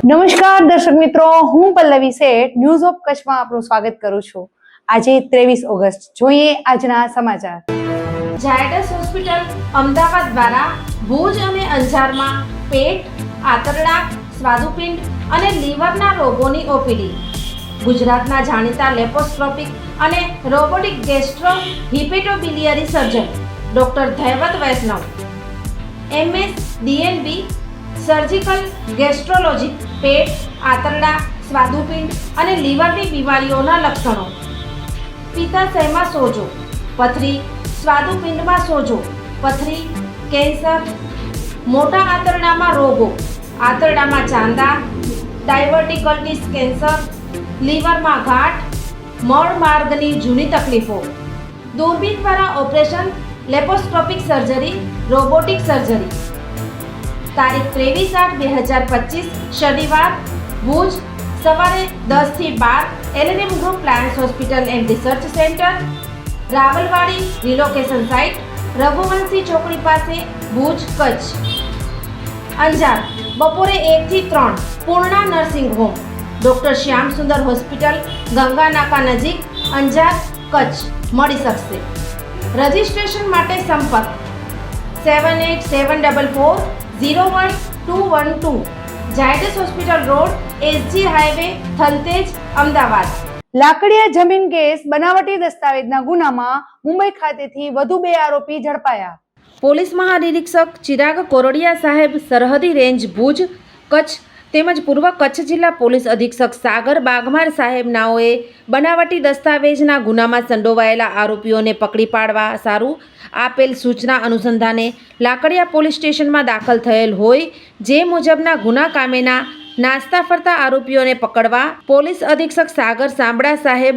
નમસ્કાર દર્શક મિત્રો, હું પલ્લવી શેઠ ન્યૂઝ ઓફ કચ્છમાં આપનું સ્વાગત કરું છું। આજે 23 ઓગસ્ટ, જોઈએ આજના સમાચાર। ઝાયડસ હોસ્પિટલ અમદાવાદ દ્વારા ભુજ અને અંજારમાં પેટ, આંતરડા, સ્વાદુપિંડ અને લીવરના રોગોની ઓપીડી। ગુજરાતના જાણીતા લેપોસ્કોપિક અને robotic gastro hepatobiliary surgeon doctor Dhaivat Vaishnav, MS DNB surgical gastrology, પેટ, આંતરડા, સ્વાદુપિંડ અને લીવરની બીમારીઓના લક્ષણો, પિત્તાશયમાં સોજો, પથરી, સ્વાદુપિંડમાં સોજો, પથરી, કેન્સર, મોટા આંતરડામાં રોગો, આંતરડામાં ચાંદા, ડાયવર્ટિકલ્ટીસ કેન્સર, લીવરમાં ગાંઠ, મળ માર્ગની જૂની તકલીફો, દૂરબીન દ્વારા operation, laparoscopic surgery, robotic surgery. તારીખ 23/8/2025 શનિવાર, ભુજ, સવારે 10 થી 12 LNM group plans hospital and research centre, Rawalwadi relocation site, Raghuvanshi ચોકડી પાસે, ભુજ, કચ્છ। અંજાર, બપોરે 1 થી 3 પૂર્ણા નર્સિંગ હોમ, ડોક્ટર શ્યામ સુંદર હોસ્પિટલ, ગંગા નાકા નજીક, અંજાર, કચ્છ મળી શકશે। રજિસ્ટ્રેશન માટે સંપર્ક 7874401212, Zydus hospital road, SG highway, Thaltej, Ahmedabad. Lakadiya જમીન કેસ બનાવટી દસ્તાવેજના ગુનામાં મુંબઈ ખાતેથી વધુ 2 આરોપી ઝડપાયા। પોલીસ મહાનિરીક્ષક ચિરાગ કોરડિયા સાહેબ, સરહદી રેન્જ ભુજ, કચ્છ તેમજ પૂર્વ કચ્છ જિલ્લા પોલીસ અધિક્ષક સાગર બાગમાર સાહેબ નાઓએ બનાવટી દસ્તાવેજના ગુનામાં સંડોવાયેલા આરોપીઓને પકડી પાડવા સારું આપેલ સૂચના અનુસંધાને લાકડિયા પોલીસ સ્ટેશનમાં દાખલ થયેલ હોય જે મુજબના ગુના કામેના નાસ્તા ફરતા આરોપીઓને પકડવા પોલીસ અધિક્ષક સાગર સાંબડા સાહેબ,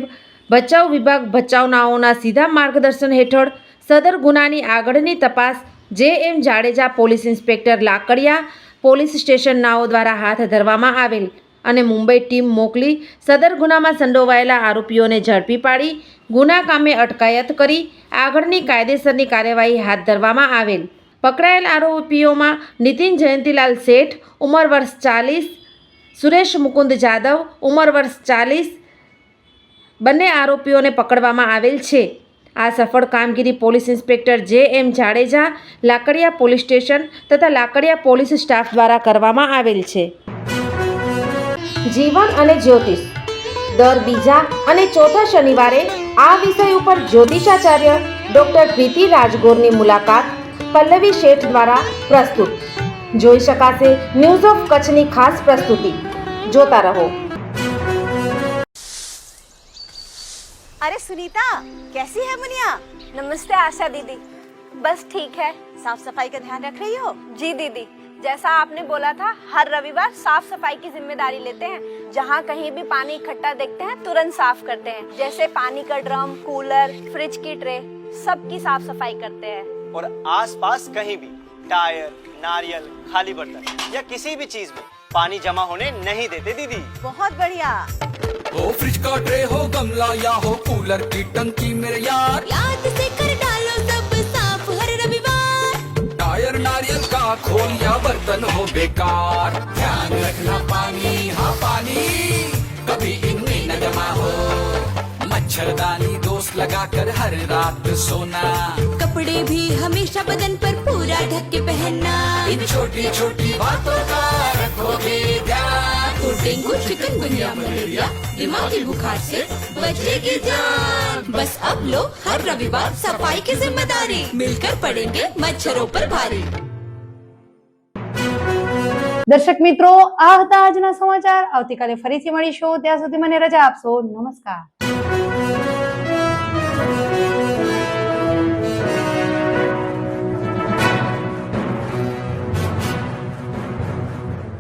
ભચાઉ વિભાગ ભચાઉ નાઓના સીધા માર્ગદર્શન હેઠળ સદર ગુનાની આગળની તપાસ JM Jadeja, police inspector, Lakadiya police station નાઓ દ્વારા હાથ ધરવામાં આવેલ અને મુંબઈ ટીમ મોકલી સદર ગુનામાં સંડોવાયેલા આરોપીઓને ઝડપી પાડી ગુના કામે અટકાયત કરી આગળની કાયદેસરની કાર્યવાહી હાથ ધરવામાં આવેલ। પકડાયેલ આરોપીઓમાં નીતિન જયંતિલાલ શેઠ, ઉંમર વર્ષ 40, સુરેશ મુકુંદ જાદવ, ઉંમર વર્ષ 40, બંને આરોપીઓને પકડવામાં આવેલ છે। આ સફળ કામગીરી police inspector JM Jadeja, Lakadia police station તથા લાકડિયા પોલીસ સ્ટાફ દ્વારા કરવામાં આવેલ છે। જીવન અને જ્યોતિષ, દર બીજા અને ચોથા શનિવારે આ વિષય ઉપર જ્યોતિષાચાર્ય ડોક્ટર પ્રીતિ રાજગોરની મુલાકાત પલ્લવી શેઠ દ્વારા પ્રસ્તુત જોઈ શકાશે। ન્યૂઝ ઓફ કચ્છની ખાસ પ્રસ્તુતિ જોતા રહો। अरे सुनीता, कैसी है मुनिया? नमस्ते आशा दीदी। बस ठीक है। साफ सफाई का ध्यान रख रही हो? जी दीदी, जैसा आपने बोला था हर रविवार साफ सफाई की जिम्मेदारी लेते हैं। जहाँ कहीं भी पानी इकट्ठा देखते हैं तुरंत साफ करते हैं। जैसे पानी का ड्रम, कूलर, फ्रिज की ट्रे, सबकी साफ सफाई करते हैं। और आसपास कहीं भी टायर, नारियल, खाली बर्तन या किसी भी चीज में पानी जमा होने नहीं देते दीदी। बहुत बढ़िया। हो फ्रिज का ट्रे हो, गमला या हो कूलर की टंकी मेरे यार, याद से कर डालो सब साफ हर रविवार। टायर नारियल का खोल या बर्तन हो बेकार, ध्यान रखना पानी, हाँ पानी कभी इनमें न जमा हो। मच्छरदानी दोस्त लगाकर हर रात सोना, कपड़े भी हमेशा बदन पर पूरा ढक के पहनना। इन छोटी छोटी बातों का रखोगे ध्यान, तो डेंगू, चिकनगुनिया, मलेरिया, दिमागी बुखार से बचेगी जान। बस अब लो हर रविवार सफाई की जिम्मेदारी, मिलकर पड़ेंगे मच्छरों पर भारी। દર્શક મિત્રો, આ હતા આજના સમાચાર। આવતીકાલે ફરીથી મળીશું, ત્યાં સુધી મને રજા આપશો। નમસ્કાર।